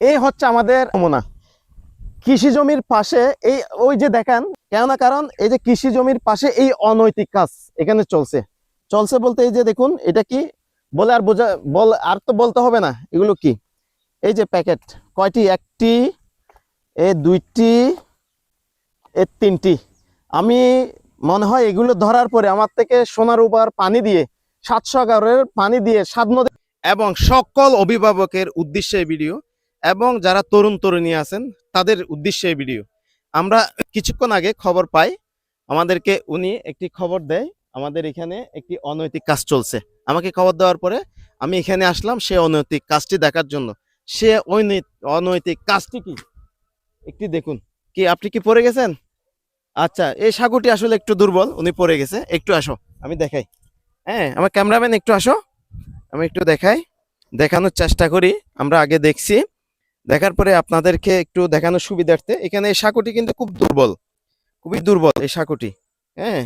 এই হচ্ছে আমাদের নমুনা কৃষি জমির পাশে। এই ওই যে দেখেন কেন, কারণ এই যে কৃষি জমির পাশে এই অনৈতিক কাজ এখানে চলছে। চলছে বলতে এই যে দেখুন এটা কি বলে আর বোঝা বল আর তো বলতে হবে না, এগুলো কি এই যে প্যাকেট কয়টি, একটি, এ দুইটি, এ তিনটি। আমি মনে হয় এগুলো ধরার পরে আমার থেকে সোনার উপর পানি দিয়ে 700 পানি দিয়ে 7 নদী এবং সকল অভিভাবকের উদ্দেশ্যে ভিডিও এবং যারা তরুণ তরুণী আছেন তাদের উদ্দেশ্যে ভিডিও। আমরা কিছুক্ষণ আগে খবর পাই, আমাদেরকে উনি একটি খবর দেয় আমাদের এখানে একটি অনৈতিক কাজ চলছে। আমাকে খবর দেওয়ার পরে আমি এখানে আসলাম সে অনৈতিক কাজটি দেখার জন্য। সে অনৈতিক কাজটি কি একটি দেখুন। কি আপনি কি পড়ে গেছেন? আচ্ছা, এই সাগুটি আসলে একটু দুর্বল, উনি পড়ে গেছে। একটু আসো, আমি দেখাই। হ্যাঁ, আমার ক্যামেরাম্যান একটু আসো, আমি একটু দেখাই, দেখানোর চেষ্টা করি। আমরা আগে দেখছি, দেখার পরে আপনাদেরকে একটু দেখানোর সুবিধার্থে। এখানে এই সাঁকুটি কিন্তু খুব দুর্বল, খুবই দুর্বল এই সাঁকুটি। হ্যাঁ,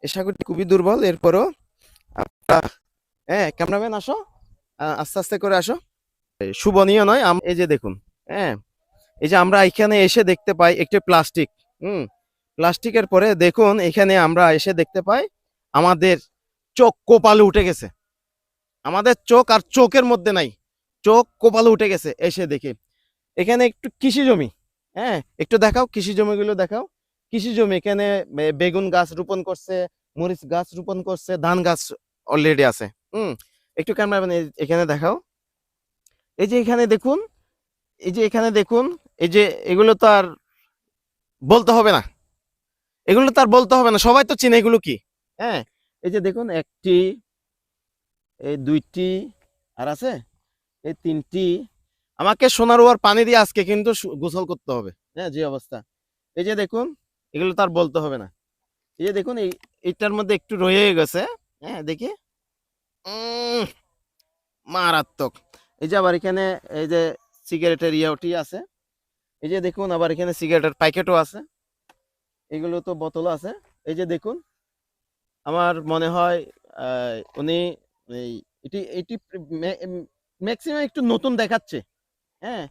এই সাঁকুটি খুবই দুর্বল। এরপরও হ্যাঁ, ক্যামেরাম্যান আসো, আস্তে আস্তে করে আসো। শুভনীয় নয়। এই যে দেখুন, হ্যাঁ, এই যে আমরা এখানে এসে দেখতে পাই একটি প্লাস্টিক। হুম, প্লাস্টিকের পরে দেখুন এখানে আমরা এসে দেখতে পাই আমাদের চোখ কপালে উঠে গেছে। আমাদের চোখ আর চোখের মধ্যে নাই, চোখ কপালে উঠে গেছে এসে দেখে। এখানে একটু কৃষি জমি, হ্যাঁ একটু দেখাও কৃষি জমিগুলো দেখাও। কৃষি জমি, এখানে বেগুন গাছ রোপণ করছে, মরিচ গাছ রোপণ করছে, ধান গাছ অলরেডি আছে। হুম, একটু ক্যামেরা এখানে দেখাও। এই যে এখানে দেখুন, এই যে এখানে দেখুন, এই যে এগুলো তো আর বলতে হবে না, এগুলো তো আর বলতে হবে না, সবাই তো চিনে এগুলো কি। হ্যাঁ, এই যে দেখুন একটি, এই দুইটি, আর আছে এই তিনটি। আমাকে সোনার ওয়ার পানি দিয়ে আজকে কিন্তু গোসল করতে হবে। হ্যাঁ, যে অবস্থা। এই যে দেখুন, এগুলো তো আর বলতে হবে না। এই যে দেখুন এইটার মধ্যে একটু রয়ে গেছে। হ্যাঁ, দেখি, উম, মারাত্মক। এই যে আবার এখানে এই যে সিগারেটের ইয়াটি আছে। এই যে দেখুন আবার এখানে সিগারেটের প্যাকেটও আছে, এগুলো তো বোতলও আছে। এই যে দেখুন, আমার মনে হয় উনি এই এটি এটি ম্যাক্সিমাম একটু নতুন দেখাচ্ছে। হ্যাঁ,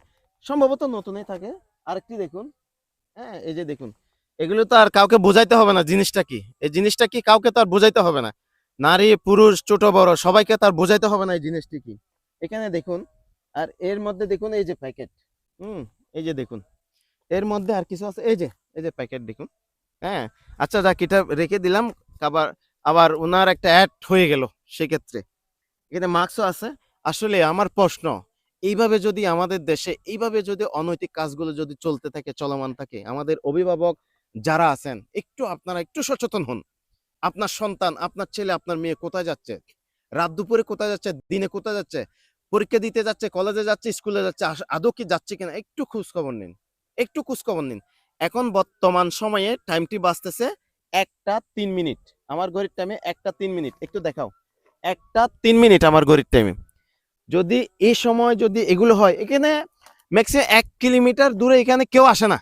সম্ভবত নতুনই থাকে। আরেকটি দেখুন, হ্যাঁ এই যে দেখুন, এগুলো তো আর কাউকে বোঝাইতে হবে না জিনিসটা কি। এই জিনিসটা কি কাউকে তো আর বোঝাইতে হবে না, নারী পুরুষ ছোট বড় সবাইকে তো আর বোঝাইতে হবে না এই জিনিসটি কি। এখানে দেখুন, আর এর মধ্যে দেখুন এই যে প্যাকেট। হুম, এই যে দেখুন এর মধ্যে আর কিছু আছে। এই যে প্যাকেট দেখুন। হ্যাঁ, আচ্ছা যাক, এটা রেখে দিলাম। আবার আবার ওনার একটা অ্যাড হয়ে গেল সেক্ষেত্রে। এখানে মাস্কও আছে। আসলে আমার প্রশ্ন, এইভাবে যদি আমাদের দেশে এইভাবে যদি অনৈতিক কাজগুলো যদি চলতে থাকে, চলমান থাকে, আমাদের অভিভাবক যারা আছেন একটু আপনারা একটু সচেতন হন। আপনার সন্তান, আপনার ছেলে, আপনার মেয়ে কোথায় যাচ্ছে, রাত দুপুরে কোথায় যাচ্ছে, দিনে কোথায় যাচ্ছে, পরীক্ষা দিতে যাচ্ছে, কলেজে যাচ্ছে, স্কুলে যাচ্ছে, আদৌ কি যাচ্ছে কিনা একটু খোঁজ খবর নিন, একটু খোঁজ খবর নিন। এখন বর্তমান সময়ে টাইমটি বাঁচতেছে 1টা 3 মিনিট। আমার ঘড়ির টাইমে 1টা 3 মিনিট, একটু দেখাও। 1টা 3 মিনিট আমার ঘড়ির টাইমে। যদি এই সময় যদি এগুলো হয়, এখানে ম্যাক্সিমাম 1 কিলোমিটার দূরে এখানে কেউ আসে না।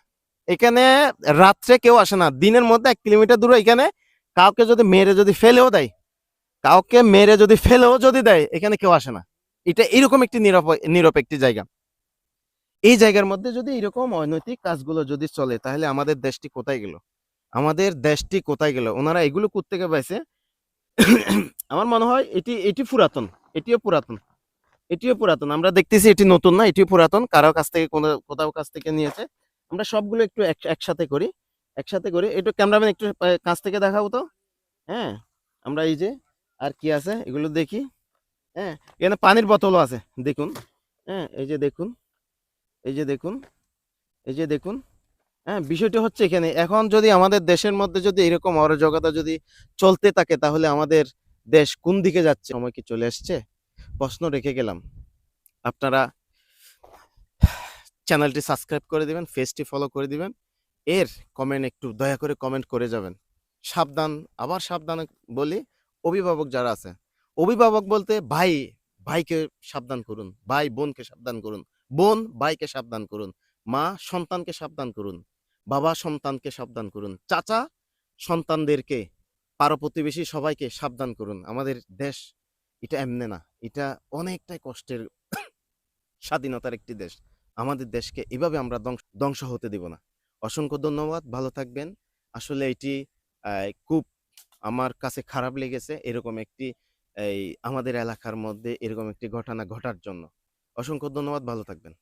এখানে রাত্রে কেউ আসে না, দিনের মধ্যে 1 কিলোমিটার দূরে এখানে কাউকে যদি মেরে যদি ফেলেও দেয়, কাউকে মেরে যদি ফেলেও যদি দেয়, এখানে কেউ আসে না। এটা এরকম একটি নীরব একটি জায়গা। এই জায়গার মধ্যে যদি এরকম অনৈতিক কাজগুলো যদি চলে, তাহলে আমাদের দেশটি কোথায় গেল? আমাদের দেশটি কোথায় গেল? ওনারা এগুলো কোত্থেকে পাইছে? আমার মনে হয় এটি এটি পুরাতন, এটিও পুরাতন, এটিও পুরাতন। আমরা দেখতেছি এটি নতুন না, এটিও পুরাতন। কারো কাছ থেকে কোনো কোথাও কাছ থেকে নিয়েছে। আমরা সবগুলো একটু একসাথে করি, একসাথে করি। একটু ক্যামেরাম্যান একটু কাছ থেকে দেখাবো তো। হ্যাঁ, আমরা এই যে আর কি আছে এগুলো দেখি। হ্যাঁ, এখানে পানির বোতলও আছে দেখুন। হ্যাঁ, এই যে দেখুন, এই যে দেখুন, এই যে দেখুন। হ্যাঁ, বিষয়টি হচ্ছে এখানে এখন যদি আমাদের দেশের মধ্যে যদি এরকম অরাজকতা যদি চলতে থাকে, তাহলে আমাদের দেশ কোন দিকে যাচ্ছে? সময় কি চলে আসছে? প্রশ্ন রেখে গেলাম। আপনারা চ্যানেলটি সাবস্ক্রাইব করে দিবেন, পেজটি ফলো করে দিবেন। এর কমেন্ট একটু দয়া করে কমেন্ট করে যাবেন। সাবধান, আবার সাবধান বলি, অভিভাবক যারা আছে, অভিভাবক বলতে ভাই ভাইকে সাবধান করুন, ভাই বোনকে সাবধান করুন, বোন ভাইকে সাবধান করুন, মা সন্তানকে সাবধান করুন, বাবা সন্তানকে সাবধান করুন, চাচা সন্তানদেরকে, পাড়া প্রতিবেশী সবাইকে সাবধান করুন। আমাদের দেশ এটা এমনে না, এটা অনেকটাই কষ্টের স্বাধীনতার একটি দেশ। আমাদের দেশকে এভাবে আমরা ধ্বংস হতে দিব না। অসংখ্য ধন্যবাদ, ভালো থাকবেন। আসলে এটি খুব আমার কাছে খারাপ লেগেছে এরকম একটি এই আমাদের এলাকার মধ্যে এরকম একটি ঘটনা ঘটার জন্য। অসংখ্য ধন্যবাদ, ভালো থাকবেন।